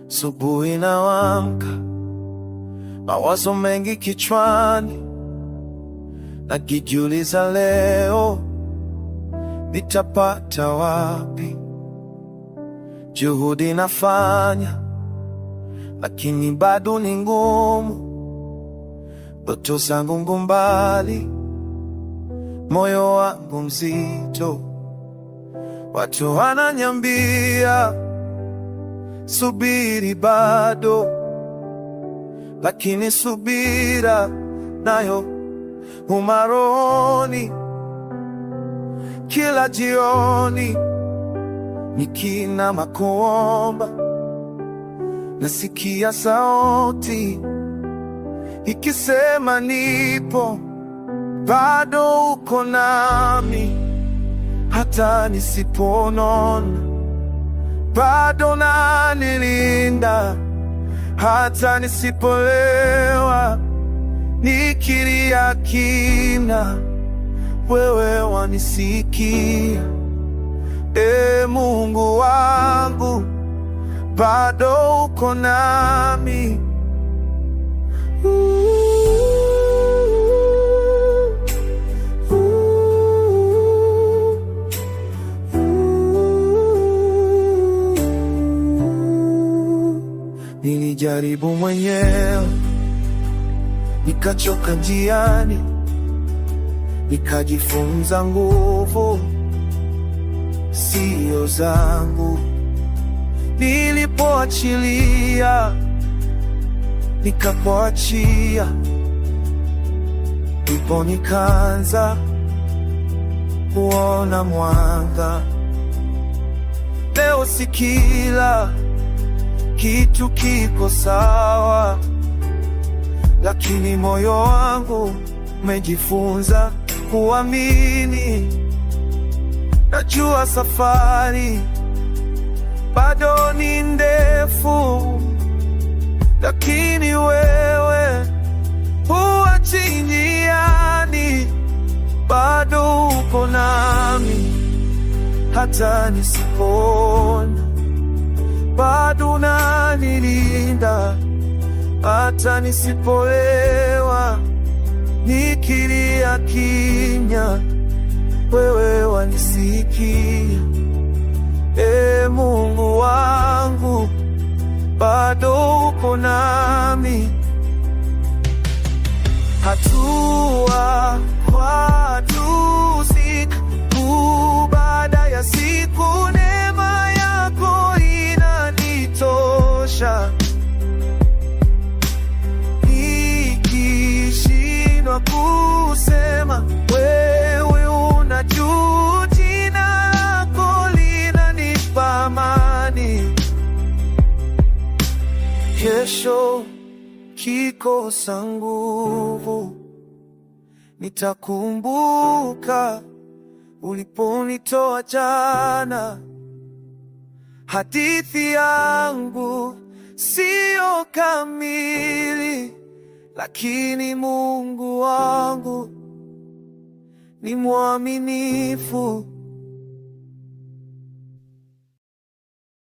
Asubuhi naamka, mawazo mengi kichwani, nakijiuliza leo nitapata wapi? Juhudi nafanya, lakini bado ni ngumu. Ndoto zangu mbali, moyo wangu mzito. Watu wananiambia subiri bado, lakini subira nayo umaroni. Kila jioni nikinama kuomba, nasikia sauti ikisema nipo, bado uko nami. Hata nisiponona, bado nanilinda. Hata nisipolewa, nikilia kina, wewe wanisikia. Mungu wangu, bado uko nami. Nilijaribu mwenyewe, nikachoka njiani, nikajifunza nguvu sio zangu. Nilipoachilia, nikakuachia, ndipo nikaanza kuona mwanga. Leo si kila kitu kiko sawa, lakini moyo wangu umejifunza kuamini. Najua safari bado ni ndefu, lakini wewe huachi njiani. Bado uko nami, hata nisipona, bado unanilinda. Hata nisipolewa, nikilia kimya, wewe wanisikia. Mungu wangu, bado uko nami. Hatua kwa hatua, siku baada ya siku, neema yako inanitosha. Nikishindwa kusema, wewe unajua. Jina lako linanipa amani. Kesho kikosa nguvu, nitakumbuka uliponitoa jana. Hadithi yangu siyo kamili, lakini Mungu wangu ni mwaminifu.